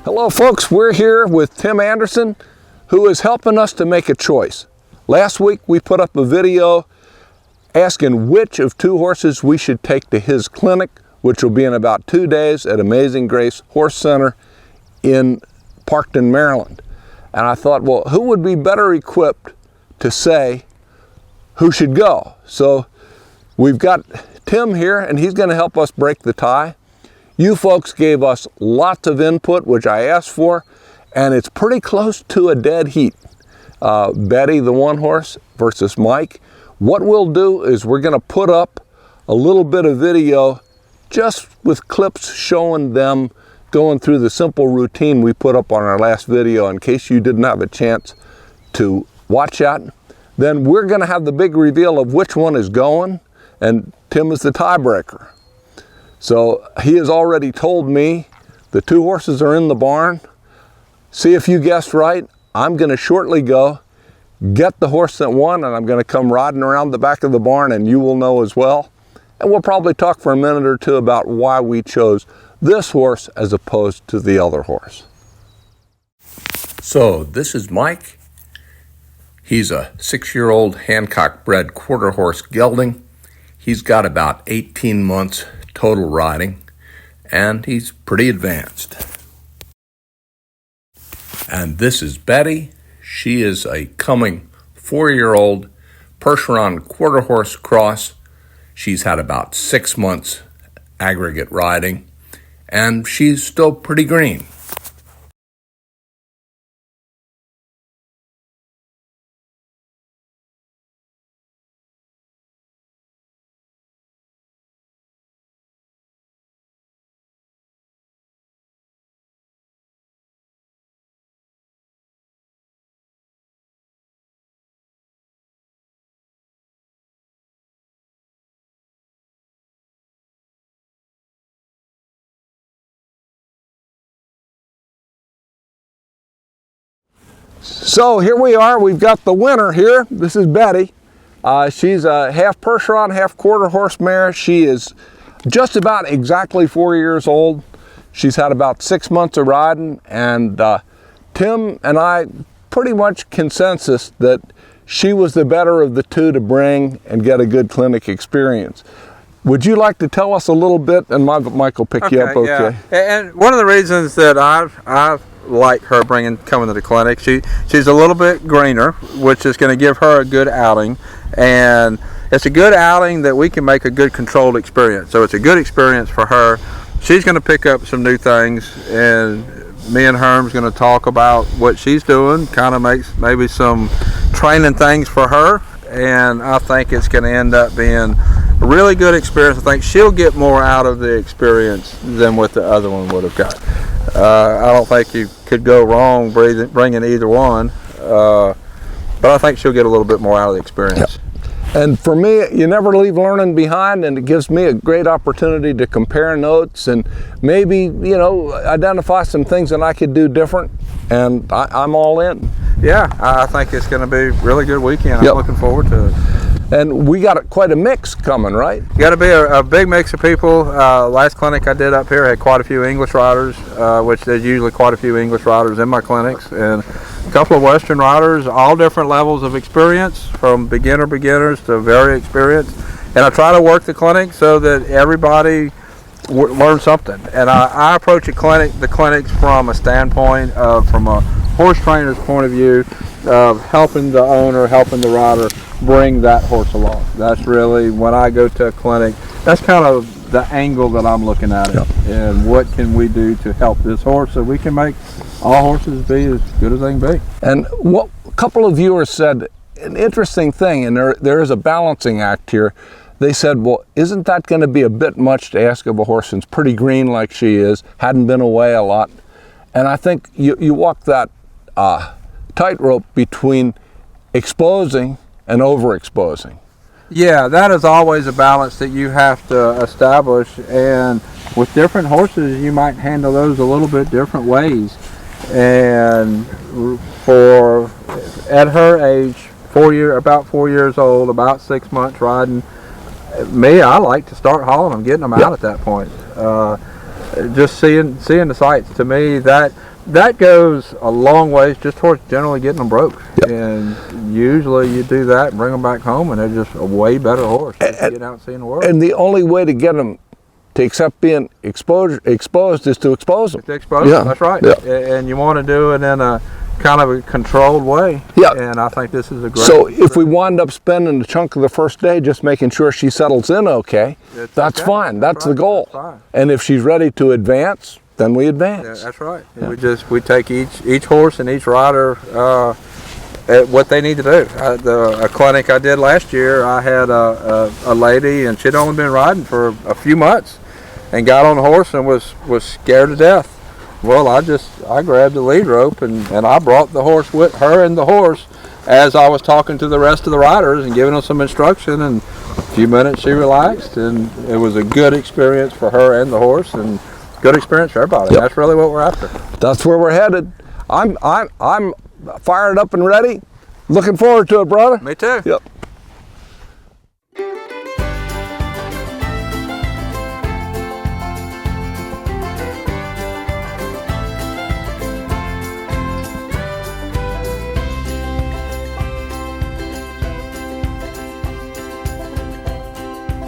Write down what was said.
Hello folks, we're here with Tim Anderson, who is helping us to make a choice. Last week we put up a video asking which of two horses we should take to his clinic, which will be in about 2 days at Amazing Grace Horse Center in Parkton, Maryland. And I thought, well, who would be better equipped to say who should go? So we've got Tim here, and he's going to help us break the tie. You folks gave us lots of input, which I asked for, and it's pretty close to a dead heat. Betty, the one horse, versus Mike. What we'll do is we're going to put up a little bit of video just with clips showing them going through the simple routine we put up on our last video in case you didn't have a chance to watch that. Then we're going to have the big reveal of which one is going, and Tim is the tiebreaker. So he has already told me the two horses are in the barn. See if you guessed right. I'm going to shortly go get the horse that won, and I'm going to come riding around the back of the barn, and you will know as well. And we'll probably talk for a minute or two about why we chose this horse as opposed to the other horse. So this is Mike. He's a 6-year-old Hancock bred quarter horse gelding. He's got about 18 months total riding, and he's pretty advanced. And this is Betty. She is a coming 4-year-old Percheron quarter horse cross. She's had about 6 months aggregate riding, and she's still pretty green. So here we are, we've got the winner here. This is Betty. She's a half Percheron, half quarter horse mare. She is just about exactly 4 years old. She's had about 6 months of riding, and Tim and I pretty much consensus that she was the better of the two to bring and get a good clinic experience. Would you like to tell us a little bit, and Mike will pick you up, okay? Yeah. And one of the reasons that I've like her coming to the clinic, she's a little bit greener, which is going to give her a good outing, and it's a good outing that we can make a good controlled experience. So it's a good experience for her. She's going to pick up some new things, and me and Herm's going to talk about what she's doing, kind of makes maybe some training things for her, and I think it's going to end up being a really good experience. I think she'll get more out of the experience than what the other one would have got. I don't think you could go wrong bringing either one, but I think she'll get a little bit more out of the experience. Yep. And for me, you never leave learning behind, and it gives me a great opportunity to compare notes and maybe, you know, identify some things that I could do different, and I'm all in. Yeah, I think it's going to be a really good weekend. Yep. I'm looking forward to it. And we got quite a mix coming, right? Got to be a big mix of people. Last clinic I did up here had quite a few English riders, which there's usually quite a few English riders in my clinics, and a couple of Western riders, all different levels of experience, from beginners to very experienced. And I try to work the clinic so that everybody learns something. And I approach the clinics from a standpoint of, from a horse trainer's point of view, of helping the owner, helping the rider bring that horse along. That's really, when I go to a clinic, that's kind of the angle that I'm looking at it. Yep. And what can we do to help this horse so we can make all horses be as good as they can be. And what a couple of viewers said, an interesting thing, and there is a balancing act here. They said, well, isn't that going to be a bit much to ask of a horse that's pretty green like she is, hadn't been away a lot? And I think you walk that tightrope between exposing and overexposing. Yeah, that is always a balance that you have to establish, and with different horses you might handle those a little bit different ways. And at her age, about 4 years old, about 6 months riding, I like to start hauling them, getting them out at that point. Just seeing the sights. To me, that that goes a long ways just towards generally getting them broke. Yep. And usually you do that and bring them back home, and they're just a way better horse to get out and see in the world. And the only way to get them to accept being exposed is to expose them. To expose them, that's right. Yeah. And you want to do it in a kind of a controlled way. Yeah. And I think this is a great. So if we wind up spending a chunk of the first day just making sure she settles in okay, that's okay. fine. That's right. the goal. That's fine. And if she's ready to advance, then we advance. Yeah, that's right. Yeah. We take each horse and each rider at what they need to do. A clinic I did last year, I had a lady, and she'd only been riding for a few months, and got on the horse and was scared to death. Well, I grabbed the lead rope and I brought the horse with her and the horse as I was talking to the rest of the riders and giving them some instruction. And a few minutes she relaxed, and it was a good experience for her and the horse, and good experience for everybody. Yep. That's really what we're after. That's where we're headed. I'm fired up and ready. Looking forward to it, brother. Me too. Yep.